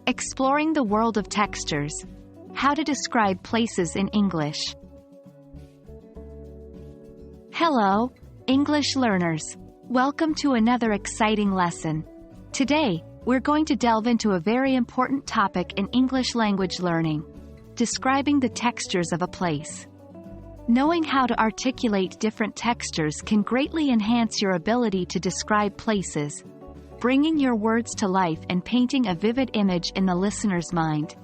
Exploring the world of textures. How to describe places in English. Hello, English learners. Welcome to another exciting lesson. Today, we're going to delve into a very important topic in English language learning: describing the textures of a place. Knowing how to articulate different textures can greatly enhance your ability to describe places, bringing your words to life and painting a vivid image in the listener's mind.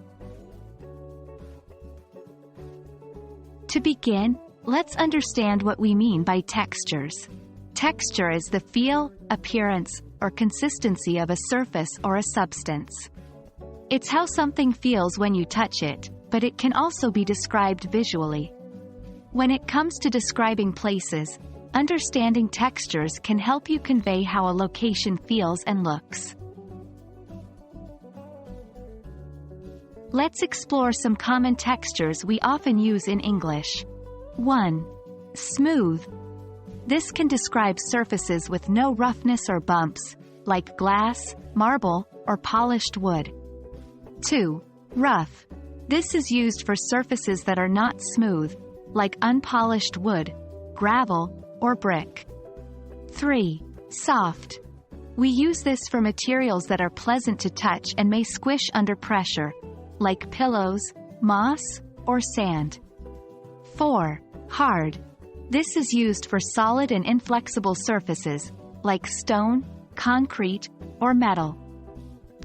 To begin, let's understand what we mean by textures. Texture is the feel, appearance, or consistency of a surface or a substance. It's how something feels when you touch it, but it can also be described visually. When it comes to describing places, understanding textures can help you convey how a location feels and looks. Let's explore some common textures we often use in English. 1. Smooth. This can describe surfaces with no roughness or bumps, like glass, marble, or polished wood. 2. Rough. This is used for surfaces that are not smooth, like unpolished wood, gravel, or brick. 3. Soft. We use this for materials that are pleasant to touch and may squish under pressure, like pillows, moss, or sand. 4. Hard. This is used for solid and inflexible surfaces, like stone, concrete, or metal.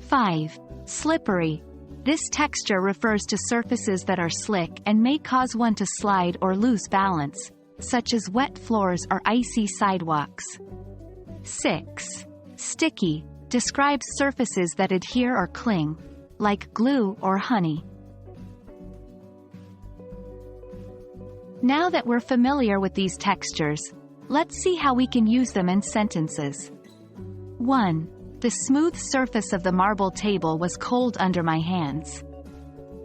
5. Slippery. This texture refers to surfaces that are slick and may cause one to slide or lose balance, such as wet floors or icy sidewalks. 6. Sticky. Describes surfaces that adhere or cling, like glue or honey. Now that we're familiar with these textures, let's see how we can use them in sentences. 1. The smooth surface of the marble table was cold under my hands.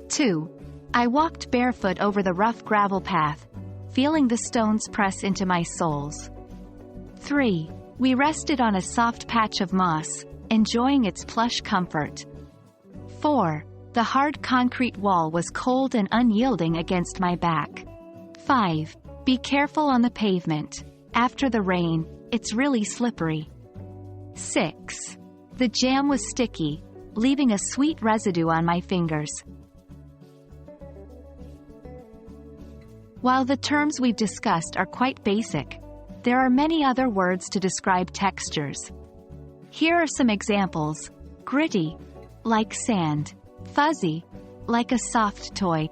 2. I walked barefoot over the rough gravel path, feeling the stones press into my soles. 3. We rested on a soft patch of moss, enjoying its plush comfort. 4. The hard concrete wall was cold and unyielding against my back. 5. Be careful on the pavement. After the rain, it's really slippery. 6. The jam was sticky, leaving a sweet residue on my fingers. While the terms we've discussed are quite basic, there are many other words to describe textures. Here are some examples: gritty, like sand; fuzzy, like a soft toy;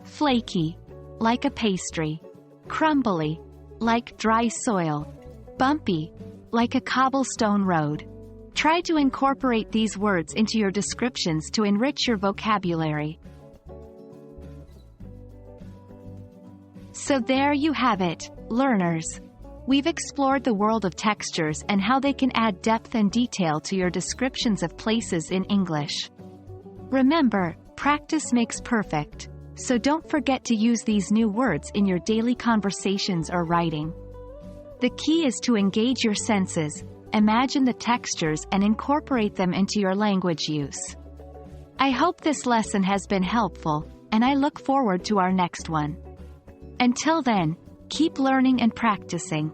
flaky, like a pastry; crumbly, like dry soil; bumpy, like a cobblestone road. Try to incorporate these words into your descriptions to enrich your vocabulary. So there you have it, learners. We've explored the world of textures and how they can add depth and detail to your descriptions of places in English. Remember, practice makes perfect, so don't forget to use these new words in your daily conversations or writing. The key is to engage your senses, imagine the textures and incorporate them into your language use. I hope this lesson has been helpful, and I look forward to our next one. Until then, keep learning and practicing.